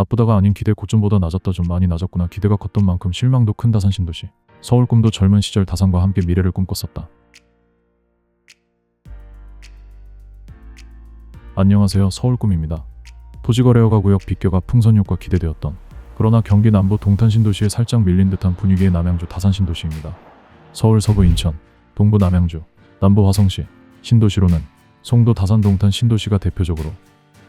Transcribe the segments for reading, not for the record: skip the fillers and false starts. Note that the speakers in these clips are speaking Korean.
나쁘다가 아닌 기대 고점보다 낮았다. 좀 많이 낮았구나. 기대가 컸던 만큼 실망도 큰 다산 신도시. 서울 꿈도 젊은 시절 다산과 함께 미래를 꿈꿨었다. 안녕하세요. 서울 꿈입니다. 토지거래허가구역 빗겨가 풍선효과 기대되었던, 그러나 경기 남부 동탄 신도시에 살짝 밀린 듯한 분위기의 남양주 다산 신도시입니다. 서울 서부 인천, 동부 남양주, 남부 화성시 신도시로는 송도 다산 동탄 신도시가 대표적으로,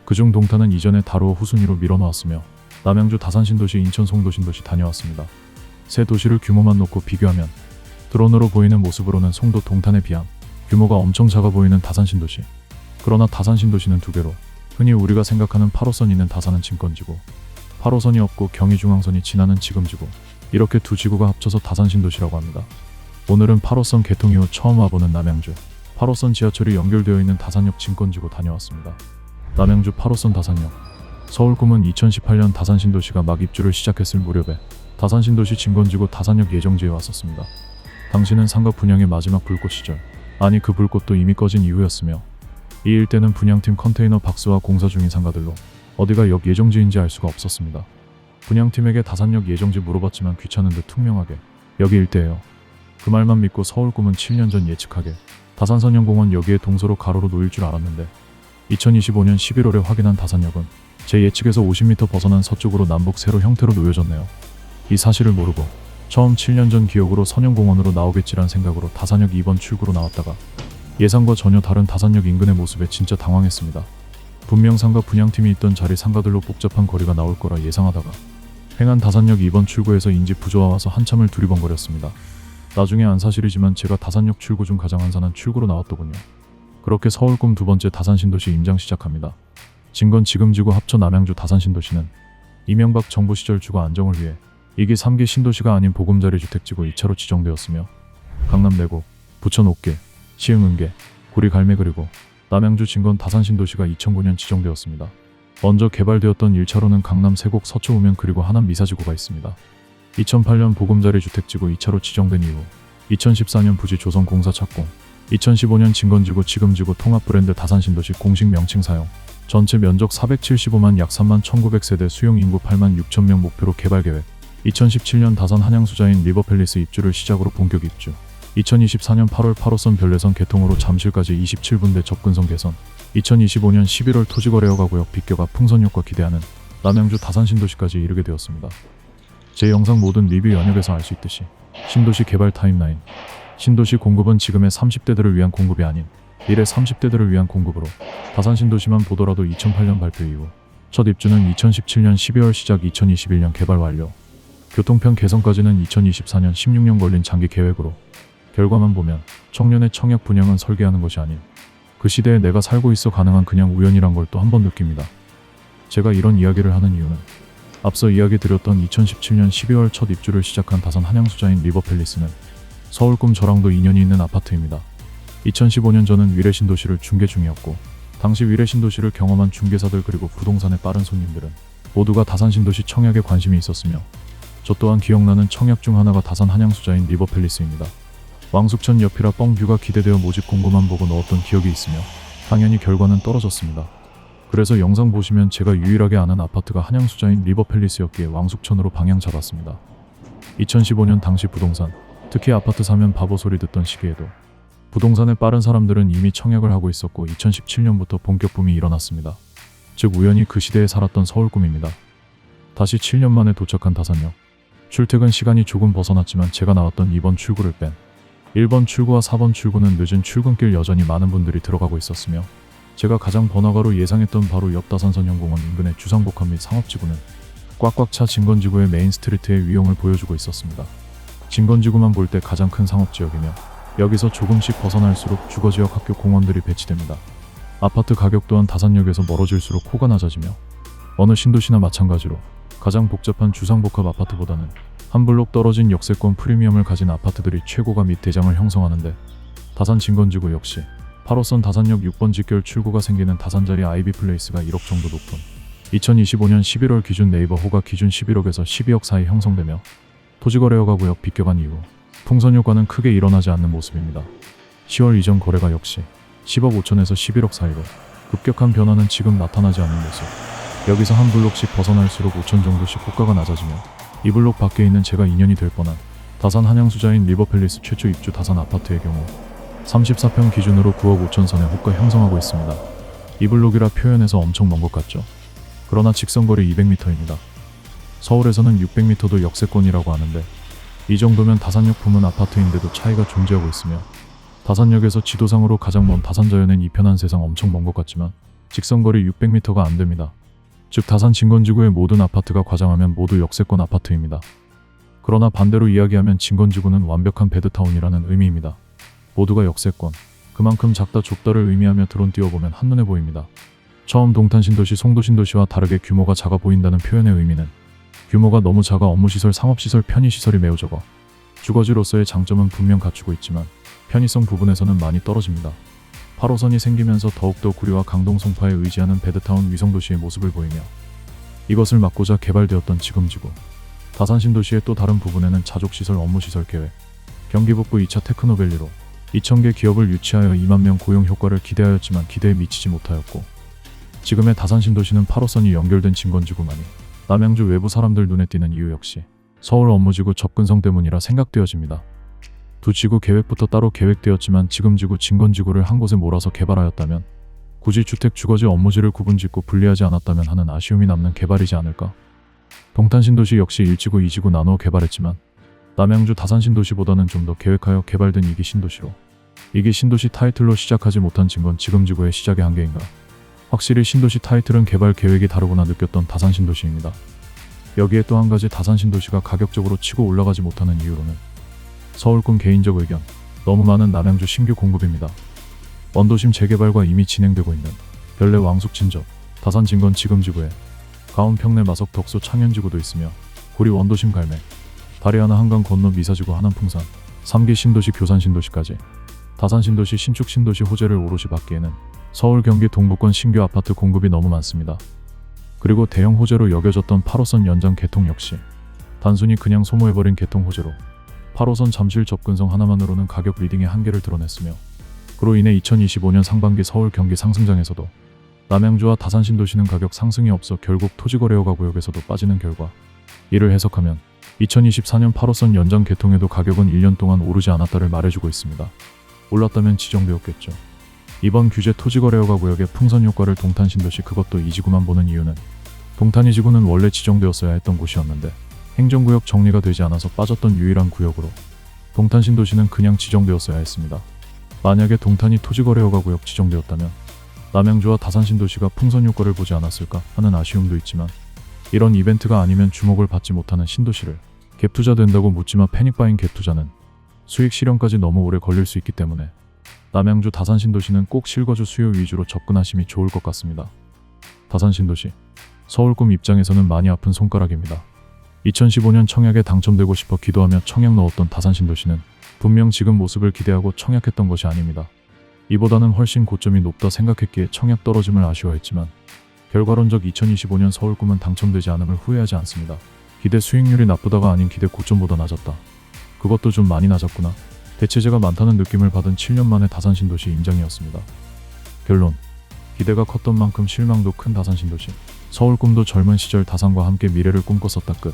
그중 동탄은 이전에 다루어 후순위로 밀어놓았으며 남양주 다산 신도시, 인천 송도 신도시 다녀왔습니다. 세 도시를 규모만 놓고 비교하면 드론으로 보이는 모습으로는 송도 동탄에 비함 규모가 엄청 작아 보이는 다산 신도시. 그러나 다산 신도시는 두 개로, 흔히 우리가 생각하는 8호선이 있는 다산은 진건지구, 8호선이 없고 경의중앙선이 지나는 지금지구, 이렇게 두 지구가 합쳐서 다산 신도시라고 합니다. 오늘은 8호선 개통 이후 처음 와보는 남양주 8호선 지하철이 연결되어 있는 다산역 진건지구 다녀왔습니다. 남양주 8호선 다산역. 서울 꿈은 2018년 다산 신도시가 막 입주를 시작했을 무렵에 다산 신도시 진건지구 다산역 예정지에 왔었습니다. 당시는 상가 분양의 마지막 불꽃 시절, 아니 그 불꽃도 이미 꺼진 이후였으며, 이 일대는 분양팀 컨테이너 박스와 공사 중인 상가들로 어디가 역 예정지인지 알 수가 없었습니다. 분양팀에게 다산역 예정지 물어봤지만 귀찮은 듯 퉁명하게 여기 일대예요. 그 말만 믿고 서울 꿈은 7년 전 예측하게 다산선영공원 여기에 동서로 가로로 놓일 줄 알았는데, 2025년 11월에 확인한 다산역은 제 예측에서 50m 벗어난 서쪽으로 남북 세로 형태로 놓여졌네요. 이 사실을 모르고 처음 7년 전 기억으로 선영공원으로 나오겠지란 생각으로 다산역 2번 출구로 나왔다가 예상과 전혀 다른 다산역 인근의 모습에 진짜 당황했습니다. 분명 상가 분양팀이 있던 자리 상가들로 복잡한 거리가 나올 거라 예상하다가 행한 다산역 2번 출구에서 인지 부조화 와서 한참을 두리번거렸습니다. 나중에 안 사실이지만 제가 다산역 출구 중 가장 한산한 출구로 나왔더군요. 그렇게 서울 꿈 두 번째 다산 신도시 임장 시작합니다. 진건 지금지구 합쳐 남양주 다산 신도시는 이명박 정부 시절 주거 안정을 위해 2기 3기 신도시가 아닌 보금자리 주택지구 2차로 지정되었으며, 강남 내곡, 부천 옥계, 시흥 은계, 구리 갈매 그리고 남양주 진건 다산 신도시가 2009년 지정되었습니다. 먼저 개발되었던 1차로는 강남 세곡 서초 우면 그리고 하남 미사지구가 있습니다. 2008년 보금자리 주택지구 2차로 지정된 이후 2014년 부지 조성 공사 착공, 2015년 진건지구 지금지구 통합 브랜드 다산 신도시 공식 명칭 사용, 전체 면적 475만 약 3만 1900세대 수용 인구 8만 6천 명 목표로 개발 계획, 2017년 다산 한양수자인 리버팰리스 입주를 시작으로 본격 입주, 2024년 8월 8호선 별내선 개통으로 잠실까지 27분대 접근성 개선, 2025년 11월 토지거래허가구역 빗겨가 풍선효과 기대하는 남양주 다산 신도시까지 이르게 되었습니다. 제 영상 모든 리뷰 연역에서 알 수 있듯이 신도시 개발 타임라인, 신도시 공급은 지금의 30대들을 위한 공급이 아닌 미래 30대들을 위한 공급으로, 다산 신도시만 보더라도 2008년 발표 이후 첫 입주는 2017년 12월 시작 2021년 개발 완료, 교통편 개선까지는 2024년 16년 걸린 장기 계획으로, 결과만 보면 청년의 청약 분양은 설계하는 것이 아닌 그 시대에 내가 살고 있어 가능한 그냥 우연이란 걸 또 한 번 느낍니다. 제가 이런 이야기를 하는 이유는 앞서 이야기 드렸던 2017년 12월 첫 입주를 시작한 다산 한양수자인 리버팰리스는 서울 꿈 저랑도 인연이 있는 아파트입니다. 2015년 저는 위례신도시를 중개 중이었고, 당시 위례신도시를 경험한 중개사들 그리고 부동산의 빠른 손님들은 모두가 다산신도시 청약에 관심이 있었으며, 저 또한 기억나는 청약 중 하나가 다산 한양수자인 리버팰리스입니다. 왕숙천 옆이라 뻥뷰가 기대되어 모집 공고만 보고 넣었던 기억이 있으며 당연히 결과는 떨어졌습니다. 그래서 영상 보시면 제가 유일하게 아는 아파트가 한양수자인 리버팰리스였기에 왕숙천으로 방향 잡았습니다. 2015년 당시 부동산, 특히 아파트 사면 바보 소리 듣던 시기에도 부동산에 빠른 사람들은 이미 청약을 하고 있었고 2017년부터 본격 붐이 일어났습니다. 즉 우연히 그 시대에 살았던 서울 꿈입니다. 다시 7년 만에 도착한 다산역. 출퇴근 시간이 조금 벗어났지만 제가 나왔던 2번 출구를 뺀 1번 출구와 4번 출구는 늦은 출근길 여전히 많은 분들이 들어가고 있었으며, 제가 가장 번화가로 예상했던 바로 옆 다산선영공원 인근의 주상복합 및 상업지구는 꽉꽉 차 진건지구의 메인 스트리트의 위용을 보여주고 있었습니다. 진건지구만 볼 때 가장 큰 상업지역이며, 여기서 조금씩 벗어날수록 주거지역 학교 공원들이 배치됩니다. 아파트 가격 또한 다산역에서 멀어질수록 코가 낮아지며, 어느 신도시나 마찬가지로 가장 복잡한 주상복합 아파트보다는 한 블록 떨어진 역세권 프리미엄을 가진 아파트들이 최고가 및 대장을 형성하는데, 다산 진건지구 역시 8호선 다산역 6번 직결 출구가 생기는 다산자리 아이비플레이스가 1억 정도 높은 2025년 11월 기준 네이버 호가 기준 11억에서 12억 사이 형성되며, 토지거래허가구역 빗겨간 이후 풍선효과는 크게 일어나지 않는 모습입니다. 10월 이전 거래가 역시 10억 5천에서 11억 사이로 급격한 변화는 지금 나타나지 않는 모습. 여기서 한 블록씩 벗어날수록 5천 정도씩 호가가 낮아지며 이 블록 밖에 있는 제가 2년이 될 뻔한 다산 한양수자인 리버팰리스 최초 입주 다산 아파트의 경우 34평 기준으로 9억 5천 선의 호가 형성하고 있습니다. 이 블록이라 표현해서 엄청 먼 것 같죠? 그러나 직선거리 200m입니다. 서울에서는 600m도 역세권이라고 하는데 이 정도면 다산역 부문 아파트인데도 차이가 존재하고 있으며 다산역에서 지도상으로 가장 먼 다산자연엔 이편한 세상 엄청 먼 것 같지만 직선거리 600m가 안 됩니다. 즉 다산 진건지구의 모든 아파트가 과장하면 모두 역세권 아파트입니다. 그러나 반대로 이야기하면 진건지구는 완벽한 베드타운이라는 의미입니다. 모두가 역세권, 그만큼 작다 좁다를 의미하며 드론 띄워보면 한눈에 보입니다. 처음 동탄신도시 송도신도시와 다르게 규모가 작아 보인다는 표현의 의미는 규모가 너무 작아 업무시설, 상업시설, 편의시설이 매우 적어 주거지로서의 장점은 분명 갖추고 있지만 편의성 부분에서는 많이 떨어집니다. 8호선이 생기면서 더욱더 구리와 강동 송파에 의지하는 베드타운 위성도시의 모습을 보이며 이것을 막고자 개발되었던 지금지구 다산신도시의 또 다른 부분에는 자족시설, 업무시설 계획, 경기 북부 2차 테크노밸리로 2,000개 기업을 유치하여 2만 명 고용 효과를 기대하였지만 기대에 미치지 못하였고 지금의 다산신도시는 8호선이 연결된 진건지구만이 남양주 외부 사람들 눈에 띄는 이유 역시 서울 업무지구 접근성 때문이라 생각되어집니다. 두 지구 계획부터 따로 계획되었지만 지금지구, 진건지구를 한 곳에 몰아서 개발하였다면 굳이 주택, 주거지, 업무지를 구분짓고 분리하지 않았다면 하는 아쉬움이 남는 개발이지 않을까? 동탄신도시 역시 1지구, 2지구 나누어 개발했지만 남양주 다산신도시보다는 좀 더 계획하여 개발된 2기 신도시로 2기 신도시 타이틀로 시작하지 못한 진건 지금지구의 시작의 한계인가? 확실히 신도시 타이틀은 개발 계획이 다르구나 느꼈던 다산신도시입니다. 여기에 또 한 가지 다산신도시가 가격적으로 치고 올라가지 못하는 이유로는 서울권 개인적 의견, 너무 많은 남양주 신규 공급입니다. 원도심 재개발과 이미 진행되고 있는 별내 왕숙 진접, 다산 진건 지금지구에 가온 평내 마석 덕소 창현지구도 있으며 구리 원도심 갈매, 다리 하나 한강 건너 미사지구 하남풍산, 3기 신도시 교산 신도시까지 다산 신도시 신축 신도시 호재를 오롯이 받기에는 서울 경기 동부권 신규 아파트 공급이 너무 많습니다. 그리고 대형 호재로 여겨졌던 8호선 연장 개통 역시 단순히 그냥 소모해버린 개통 호재로 8호선 잠실 접근성 하나만으로는 가격 리딩의 한계를 드러냈으며 그로 인해 2025년 상반기 서울 경기 상승장에서도 남양주와 다산 신도시는 가격 상승이 없어 결국 토지거래허가 구역에서도 빠지는 결과 이를 해석하면 2024년 8호선 연장 개통에도 가격은 1년 동안 오르지 않았다를 말해주고 있습니다. 올랐다면 지정되었겠죠. 이번 규제 토지거래허가 구역의 풍선 효과를 동탄신도시 그것도 이 지구만 보는 이유는 동탄 이 지구는 원래 지정되었어야 했던 곳이었는데 행정구역 정리가 되지 않아서 빠졌던 유일한 구역으로 동탄신도시는 그냥 지정되었어야 했습니다. 만약에 동탄이 토지거래허가 구역 지정되었다면 남양주와 다산신도시가 풍선 효과를 보지 않았을까 하는 아쉬움도 있지만 이런 이벤트가 아니면 주목을 받지 못하는 신도시를 갭투자 된다고 묻지마 패닉바잉 갭투자는 수익 실현까지 너무 오래 걸릴 수 있기 때문에 남양주 다산신도시는 꼭 실거주 수요 위주로 접근하심이 좋을 것 같습니다. 다산신도시, 서울꿈 입장에서는 많이 아픈 손가락입니다. 2015년 청약에 당첨되고 싶어 기도하며 청약 넣었던 다산신도시는 분명 지금 모습을 기대하고 청약했던 것이 아닙니다. 이보다는 훨씬 고점이 높다 생각했기에 청약 떨어짐을 아쉬워했지만 결과론적 2025년 서울꿈은 당첨되지 않음을 후회하지 않습니다. 기대 수익률이 나쁘다가 아닌 기대 고점보다 낮았다. 그것도 좀 많이 낮았구나. 대체제가 많다는 느낌을 받은 7년 만의 다산신도시 임장이었습니다. 결론, 기대가 컸던 만큼 실망도 큰 다산신도시. 서울꿈도 젊은 시절 다산과 함께 미래를 꿈꿨었다 끝.